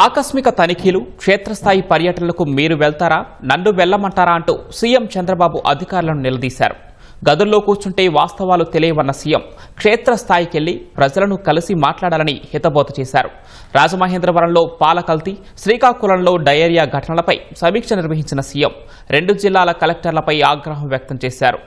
ఆకస్మిక తనిఖీలు, క్షేత్రస్థాయి పర్యటనలకు మీరు వెళ్తారా, నన్ను వెళ్లమంటారా అంటూ సీఎం చంద్రబాబు అధికారులను నిలదీశారు. గదుల్లో కూర్చుంటే వాస్తవాలు తెలియవన్న సీఎం క్షేత్రస్థాయికెళ్లి ప్రజలను కలిసి మాట్లాడాలని హితబోధ చేశారు. రాజమహేంద్రవరంలో పాల కల్తీ, శ్రీకాకుళంలో డయేరియా ఘటనలపై సమీక్ష నిర్వహించిన సీఎం 2 జిల్లాల కలెక్టర్లపై ఆగ్రహం వ్యక్తం చేశారు.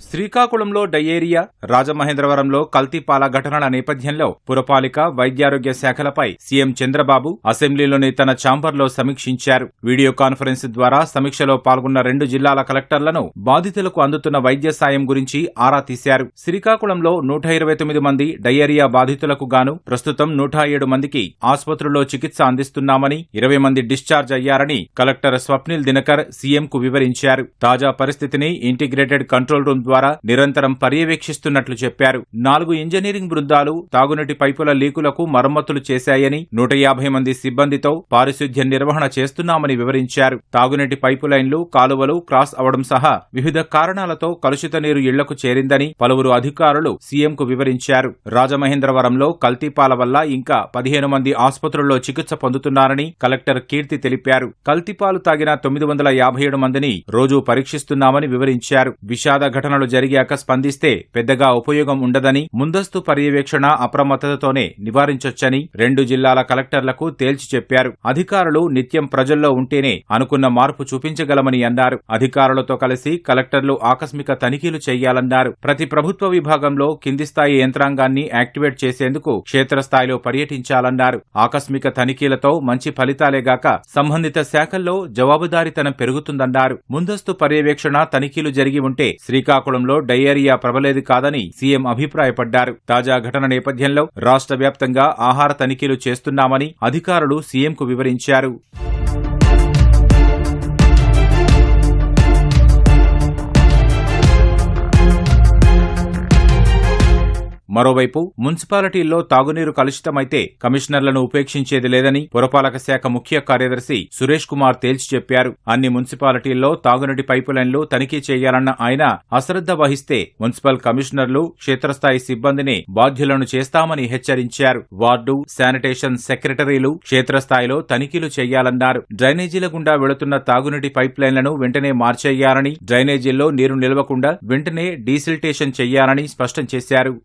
శ్రీకాకుళంలో డయేరియా, రాజమహేంద్రవరంలో కల్తీపాల ఘటనల నేపథ్యంలో పురపాలిక, వైద్యారోగ్య శాఖలపై సీఎం చంద్రబాబు అసెంబ్లీలోని తన ఛాంబర్లో సమీక్షించారు. వీడియో కాన్ఫరెన్స్ ద్వారా సమీక్షలో పాల్గొన్న 2 జిల్లాల కలెక్టర్లను బాధితులకు అందుతున్న వైద్య సాయం గురించి ఆరా తీశారు. శ్రీకాకుళంలో 129 మంది డయేరియా బాధితులకు గాను ప్రస్తుతం 107 మందికి ఆసుపత్రుల్లో చికిత్స అందిస్తున్నామని, 20 మంది డిశ్చార్జ్ అయ్యారని కలెక్టర్ స్వప్నిల్ దినకర్ సీఎంకు వివరించారు. తాజా పరిస్థితిని ఇంటిగ్రేటెడ్ కంట్రోల్ రూమ్ ద్వారా నిరంతరం పర్యవేక్షిస్తున్నట్లు చెప్పారు. 4 ఇంజనీరింగ్ బృందాలు తాగునీటి పైపుల లీకులకు మరమ్మతులు చేశాయని, 150 మంది సిబ్బందితో పారిశుధ్య నిర్వహణ చేస్తున్నామని వివరించారు. తాగునీటి పైపు లైన్లు, కాలువలు క్రాస్ అవడం సహా వివిధ కారణాలతో కలుషిత నీరు ఇళ్లకు చేరిందని పలువురు అధికారులు సీఎంకు వివరించారు. రాజమహేంద్రవరంలో కల్తీపాల వల్ల ఇంకా 15 మంది ఆసుపత్రుల్లో చికిత్స పొందుతున్నారని కలెక్టర్ కీర్తి తెలిపారు. కల్తీపాలు తాగిన 957 మందిని రోజూ పరీక్షిస్తున్నామని వివరించారు. విషాద ఘటనలు జరిగాక స్పందిస్తే పెద్దగా ఉపయోగం ఉండదని, ముందస్తు పర్యవేక్షణ, అప్రమత్తతతోనే నివారించొచ్చని 2 జిల్లాల కలెక్టర్లకు తేల్చి చెప్పారు. అధికారులు నిత్యం ప్రజల్లో ఉంటేనే అనుకున్న మార్పు చూపించగలమని అన్నారు. అధికారులతో కలిసి కలెక్టర్లు ఆకస్మిక తనిఖీలు చేయాలన్నారు. ప్రతి ప్రభుత్వ విభాగంలో కింది స్థాయి యంత్రాంగాన్ని యాక్టివేట్ చేసేందుకు క్షేత్రస్థాయిలో పర్యటించాలన్నారు. ఆకస్మిక తనిఖీలతో మంచి ఫలితాలేగాక సంబంధిత శాఖల్లో జవాబుదారీతనం పెరుగుతుందన్నారు. ముందస్తు పర్యవేక్షణ, తనిఖీలు జరిగి ఉంటే శ్రీకాకుళంలో డయేరియా ప్రబలేది కాదని సీఎం అభిప్రాయపడ్డారు. తాజా ఘటన నేపథ్యంలో రాష్ట్ర వ్యాప్తంగా ఆహార తనిఖీలు చేస్తున్నామని అధికారులు సీఎంకు వివరించారు. మరోవైపు మున్సిపాలిటీల్లో తాగునీరు కలుషితమైతే కమిషనర్లను ఉపేక్షించేది లేదని పురపాలక శాఖ ముఖ్య కార్యదర్శి సురేష్ కుమార్ తేల్చి చెప్పారు. అన్ని మున్సిపాలిటీల్లో తాగునీటి పైపులైన్లు తనిఖీ చేయాలన్న ఆయన అశ్రద్ధ వహిస్తే మున్సిపల్ కమిషనర్లు, క్షేత్రస్థాయి సిబ్బందిని బాధ్యులను చేస్తామని హెచ్చరించారు. వార్డు, శానిటేషన్ సెక్రటరీలు క్షేత్రస్థాయిలో తనిఖీలు చేయాలన్నారు. డ్రైనేజీల గుండా వెళుతున్న తాగునీటి పైప్లైన్లను వెంటనే మార్చేయాలని, డ్రైనేజీల్లో నీరు నిలవకుండా వెంటనే డీసిల్టేషన్ చెయ్యాలని స్పష్టం చేశారు.